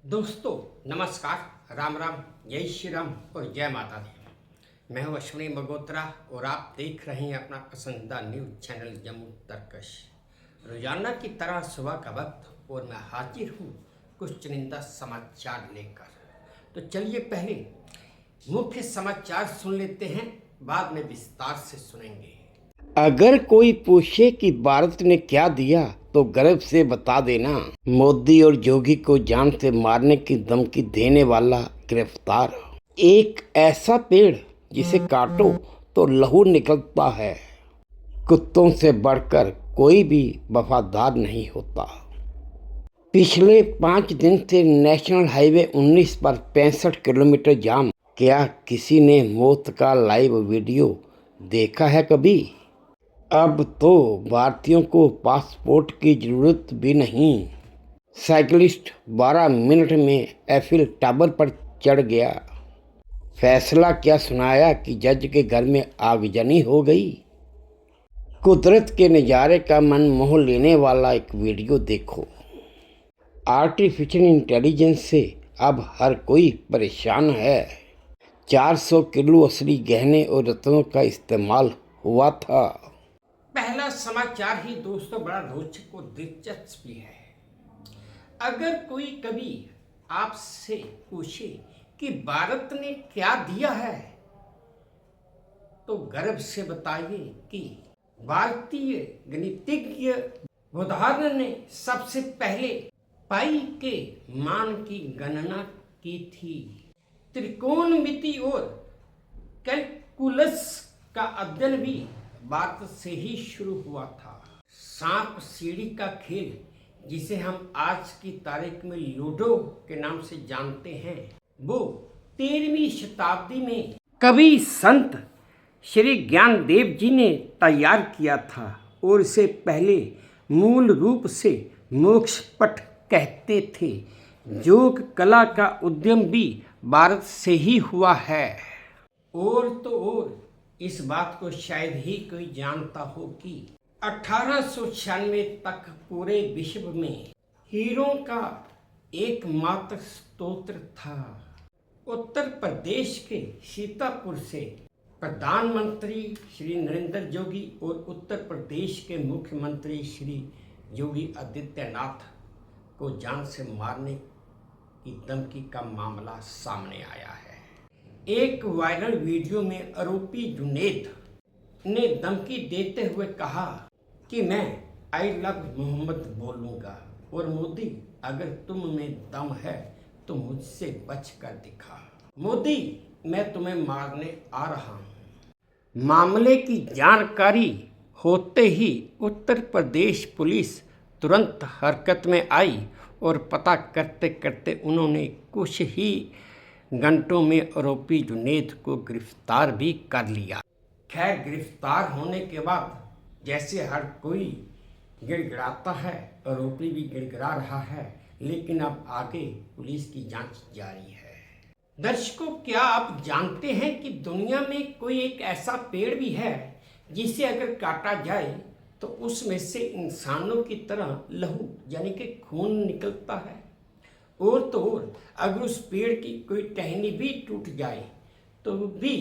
दोस्तों नमस्कार, राम राम, जय श्री राम और जय माता दी। मैं हूं अश्विनी मगोत्रा और आप देख रहे हैं अपना पसंदीदा न्यूज चैनल जम्मू तर्कश। रोजाना की तरह सुबह का वक्त और मैं हाजिर हूं कुछ चुनिंदा समाचार लेकर। तो चलिए पहले मुख्य समाचार सुन लेते हैं, बाद में विस्तार से सुनेंगे। अगर कोई पूछे कि भारत ने क्या दिया तो गर्व से बता देना, मोदी और जोगी को जान से मारने की धमकी देने वाला गिरफ्तार। एक ऐसा पेड़ जिसे काटो तो लहू निकलता है, कुत्तों से बढ़कर कोई भी वफादार नहीं होता। पिछले 5 दिन से नेशनल हाईवे 19 पर 65 किलोमीटर जाम। क्या किसी ने मौत का लाइव वीडियो देखा है कभी? अब तो भारतीयों को पासपोर्ट की जरूरत भी नहीं। साइकिलिस्ट 12 मिनट में एफिल टावर पर चढ़ गया। फैसला क्या सुनाया कि जज के घर में आगजनी हो गई। कुदरत के नज़ारे का मन मोह लेने वाला एक वीडियो देखो। आर्टिफिशियल इंटेलिजेंस से अब हर कोई परेशान है। 400 किलो असली गहने और रत्नों का इस्तेमाल हुआ था। पहला समाचार ही दोस्तों बड़ा रोचक और दिलचस्प भी है। अगर कोई कभी आपसे पूछे कि भारत ने क्या दिया है तो गर्व से बताइए कि भारतीय गणितज्ञ बुधान ने सबसे पहले पाई के मान की गणना की थी। त्रिकोणमिति और कैलकुलस का अध्ययन भी भारत से ही शुरू हुआ था। सांप सीढ़ी का खेल, जिसे हम आज की तारीख में लूडो के नाम से जानते हैं, वो 13वीं शताब्दी में कवि संत श्री ज्ञानदेव जी ने तैयार किया था और इसे पहले मूल रूप से मोक्ष पट कहते थे। योग कला का उद्यम भी भारत से ही हुआ है। और तो और इस बात को शायद ही कोई जानता हो कि 1896 तक पूरे विश्व में हीरों का एकमात्र स्रोत था। उत्तर प्रदेश के सीतापुर से प्रधानमंत्री श्री नरेंद्र जोगी और उत्तर प्रदेश के मुख्यमंत्री श्री योगी आदित्यनाथ को जान से मारने की धमकी का मामला सामने आया है। एक वायरल वीडियो में आरोपी जुनैद ने धमकी देते हुए कहा कि मैं आई लव मोहम्मद बोलूँगा और मोदी अगर तुम में दम है तो मुझसे बच कर दिखा। मोदी मैं तुम्हें मारने आ रहा हूँ। मामले की जानकारी होते ही उत्तर प्रदेश पुलिस तुरंत हरकत में आई और पता करते करते उन्होंने कुछ ही घंटों में आरोपी जुनैद को गिरफ्तार भी कर लिया। खैर, गिरफ्तार होने के बाद जैसे हर कोई गिड़गिड़ाता है, आरोपी भी गिड़गिड़ा रहा है, लेकिन अब आगे पुलिस की जांच जारी है। दर्शकों, क्या आप जानते हैं कि दुनिया में कोई एक ऐसा पेड़ भी है जिसे अगर काटा जाए तो उसमें से इंसानों की तरह लहू यानी कि खून निकलता है। और तो और अगर उस पेड़ की कोई टहनी भी टूट जाए तो भी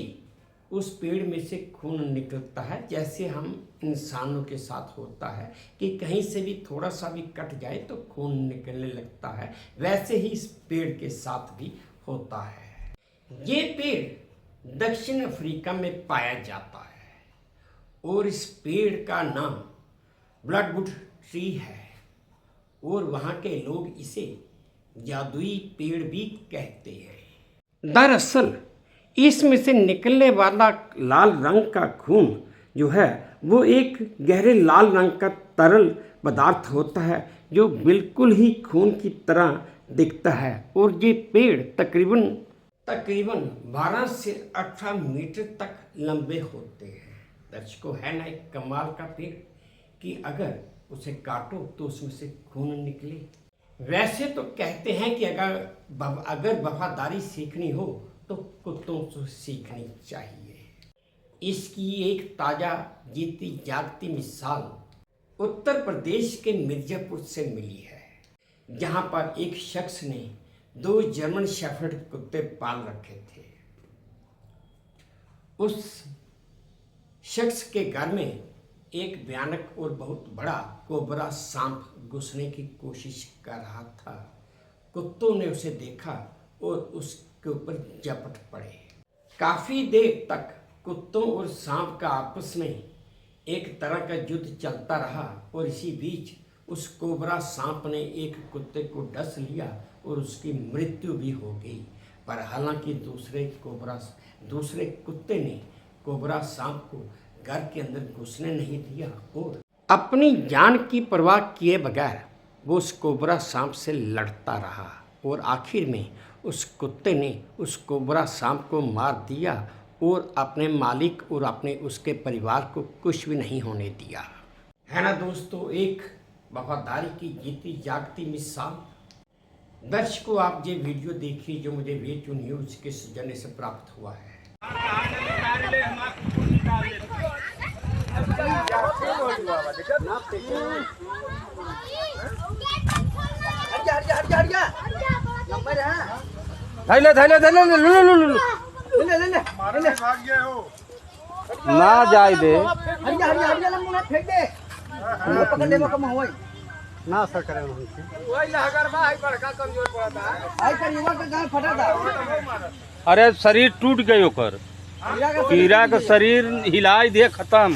उस पेड़ में से खून निकलता है। जैसे हम इंसानों के साथ होता है कि कहीं से भी थोड़ा सा भी कट जाए तो खून निकलने लगता है, वैसे ही इस पेड़ के साथ भी होता है। ये पेड़ दक्षिण अफ्रीका में पाया जाता है और इस पेड़ का नाम ब्लडवुड ट्री है और वहाँ के लोग इसे जादुई पेड़ भी कहते हैं। दरअसल इसमें से निकलने वाला लाल रंग का खून जो है वो एक गहरे लाल रंग का तरल पदार्थ होता है जो बिल्कुल ही खून की तरह दिखता है। और ये पेड़ तकरीबन 12 से 18 मीटर तक लंबे होते हैं। दर्शकों, है ना एक कमाल का पेड़ कि अगर उसे काटो तो उसमें से खून निकले। वैसे तो कहते हैं कि अगर वफादारी सीखनी हो तो कुत्तों से सीखनी चाहिए। इसकी एक ताज़ा जीती जागती मिसाल उत्तर प्रदेश के मिर्जापुर से मिली है, जहां पर एक शख्स ने 2 जर्मन शेफर्ड कुत्ते पाल रखे थे। उस शख्स के घर में एक भयानक और बहुत बड़ा कोबरा सांप घुसने की कोशिश कर रहा था। कुत्तों ने उसे देखा और उसके ऊपर झपट पड़े। काफी देर तक कुत्तों और सांप का आपस में एक तरह का युद्ध चलता रहा और इसी बीच उस कोबरा सांप ने एक कुत्ते को डस लिया और उसकी मृत्यु भी हो गई। पर हालांकि दूसरे कुत्ते ने कोबरा सांप को घर के अंदर घुसने नहीं दिया और अपनी जान की परवाह किए बगैर वो उस कोबरा सांप से लड़ता रहा और आखिर में उस कुत्ते ने उस कोबरा सांप को मार दिया और अपने मालिक और अपने उसके परिवार को कुछ भी नहीं होने दिया। है ना दोस्तों, एक वफादारी की जीती जागती मिसाल। दर्शकों, आप ये वीडियो देखिए जो मुझे वे2 न्यूज़ के सौजन्य से प्राप्त हुआ है। ना जाए दे ना सर करे अरे शरीर टूट गई ओकर कीड़ा का शरीर हिलाई दे खत्म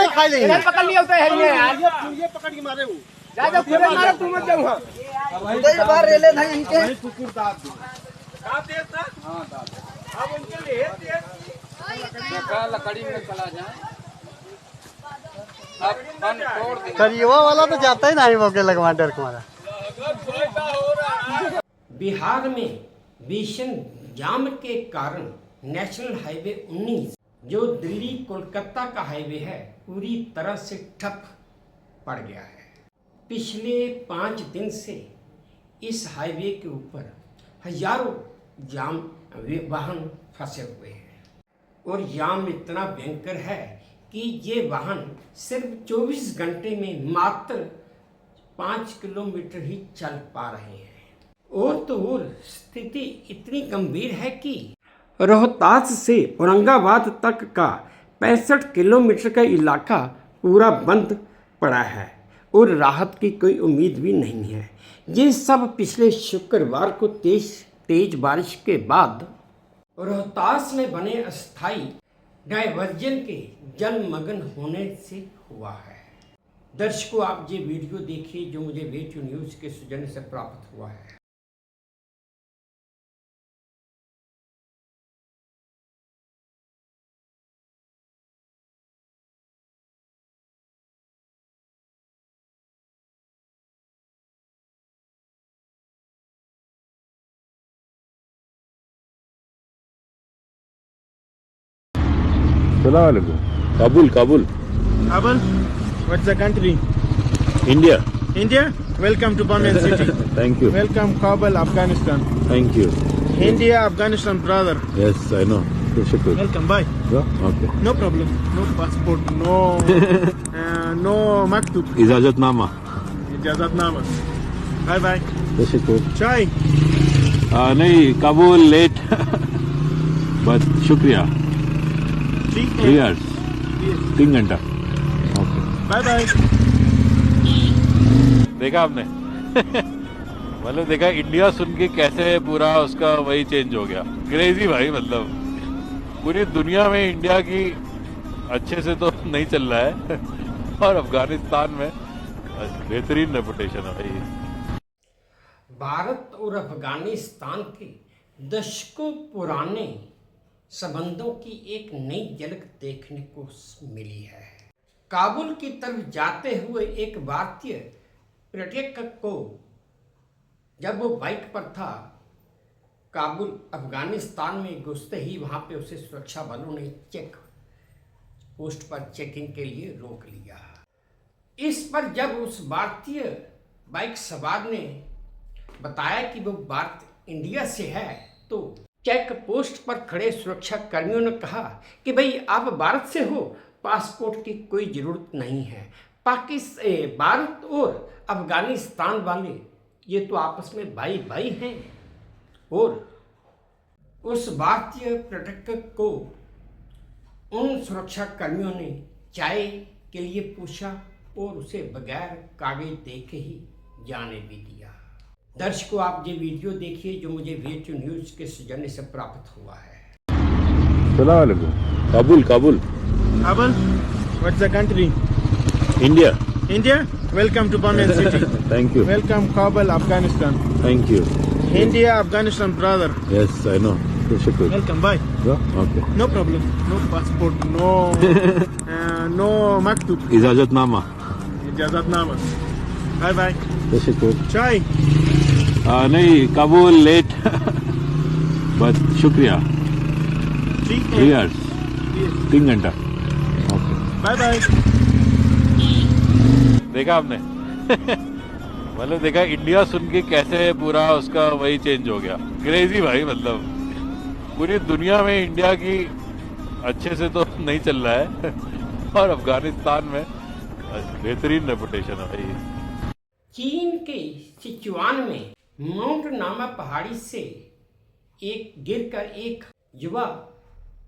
खाई लेंगे पकड़ लिया पकड़ के मारे लकड़ी में चला जाए करिएवा वाला तो जाता ही नहीं मौके लगवा डर तुम्हारा। बिहार में भीषण जाम के कारण नेशनल हाईवे 19 जो दिल्ली कोलकाता का हाईवे है पूरी तरह से ठप पड़ गया है। पिछले 5 दिन से इस हाईवे के ऊपर हजारों जाम वाहन फंसे हुए हैं और जाम इतना भयंकर है कि ये वाहन सिर्फ 24 घंटे में मात्र 5 किलोमीटर ही चल पा रहे हैं। और तो और स्थिति इतनी गंभीर है कि रोहतास से औरंगाबाद तक का 65 किलोमीटर का इलाका पूरा बंद पड़ा है और राहत की कोई उम्मीद भी नहीं है। ये सब पिछले शुक्रवार को तेज बारिश के बाद रोहतास में बने अस्थायी डायवर्जन के जलमग्न होने से हुआ है। दर्शकों, आप ये वीडियो देखिए जो मुझे वे2 न्यूज़ के सौजन्य से प्राप्त हुआ है। Kabul. Kabul? What's the country? India. India? Welcome to Bombay City. Thank you. Welcome Kabul, Afghanistan. Thank you. India, Afghanistan, brother. Yes, I know. Shukr. Welcome, bye. Yeah? Okay. No problem. No passport, no no maktub. Ijazatnama. Ijazatnama. Bye bye. Shukr. Chai. नहीं, Kabul late. But शुक्रिया. 3 hours. 3 घंटा. Okay. Bye bye. देखा आपने? मतलब देखा India सुन के कैसे पूरा उसका वही चेंज हो गया। क्रेजी भाई, मतलब पूरी दुनिया में इंडिया की अच्छे से तो नहीं चल रहा है और अफगानिस्तान में बेहतरीन रेपुटेशन है भाई। भारत और अफगानिस्तान के दशकों पुराने संबंधों की एक नई झलक देखने को मिली है। काबुल की तरफ जाते हुए एक भारतीय पर्यटक को जब वो बाइक पर था, काबुल अफगानिस्तान में घुसते ही वहाँ पे उसे सुरक्षा बलों ने चेक पोस्ट पर चेकिंग के लिए रोक लिया। इस पर जब उस भारतीय बाइक सवार ने बताया कि वो भारत इंडिया से है, तो चेक पोस्ट पर खड़े सुरक्षा कर्मियों ने कहा कि भाई आप भारत से हो, पासपोर्ट की कोई ज़रूरत नहीं है। पाकिस्तान, भारत और अफगानिस्तान वाले ये तो आपस में भाई भाई हैं। और उस भारतीय पर्यटक को उन सुरक्षा कर्मियों ने चाय के लिए पूछा और उसे बगैर कागज देखे ही जाने भी दिया। दर्शकों, आप ये वीडियो देखिए जो मुझे वीटू न्यूज़ के सौजन्य से प्राप्त हुआ है। Kabul Kabul Kabul, what's the country? India India? Welcome to Bombay city. Thank you Welcome Kabul, Afghanistan. Thank you India, Afghanistan, brother. Yes I know शुक्र Welcome, bye. Okay No problem. No passport, no no maktub. इजाजतनामा Ijazatnama. Bye bye. शुक्र Chai. नहीं Kabul late but शुक्रिया ठीक 3 है. hours 3 घंटा okay Bye bye. देखा आपने मतलब देखा इंडिया सुन के कैसे पूरा उसका वही चेंज हो गया क्रेजी भाई मतलब पूरी दुनिया में इंडिया की अच्छे से तो नहीं चल रहा है और अफगानिस्तान में बेहतरीन रेपुटेशन है भाई। चीन के सिचुआन में माउंट नामा पहाड़ी से एक गिरकर एक युवा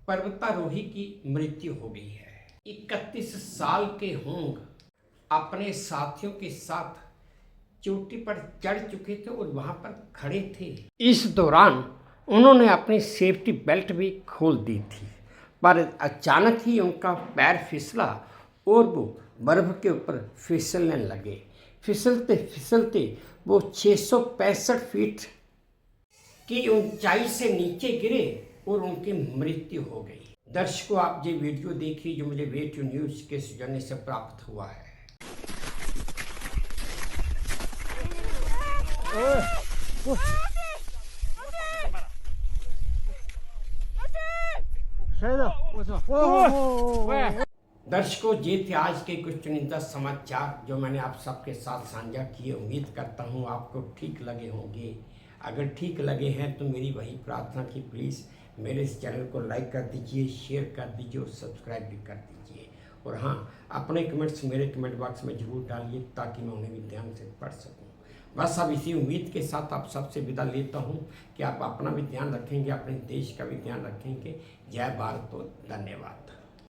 पर्वतारोही की मृत्यु हो गई है। 31 साल के होंग अपने साथियों के साथ चोटी पर चढ़ चुके थे और वहां पर खड़े थे। इस दौरान उन्होंने अपनी सेफ्टी बेल्ट भी खोल दी थी, पर अचानक ही उनका पैर फिसला और वो बर्फ के ऊपर फिसलने लगे। फिसलते फिसलते वो 665 फीट की ऊंचाई से नीचे गिरे और उनकी मृत्यु हो गई। दर्शकों, आप ये वीडियो देखिए जो मुझे वीटू न्यूज़ के सौजन्य से प्राप्त हुआ है। दर्शकों, ये थे आज के कुछ चुनिंदा समाचार जो मैंने आप सबके साथ साझा किए। उम्मीद करता हूँ आपको ठीक लगे होंगे। अगर ठीक लगे हैं तो मेरी वही प्रार्थना कि प्लीज़ मेरे इस चैनल को लाइक कर दीजिए, शेयर कर दीजिए और सब्सक्राइब भी कर दीजिए। और हाँ, अपने कमेंट्स मेरे कमेंट बॉक्स में ज़रूर डालिए ताकि मैं उन्हें भी ध्यान से पढ़ सकूँ। बस अब इसी उम्मीद के साथ आप सबसे विदा लेता हूँ कि आप अपना भी ध्यान रखेंगे, अपने देश का भी ध्यान रखेंगे। जय भारत, तो धन्यवाद।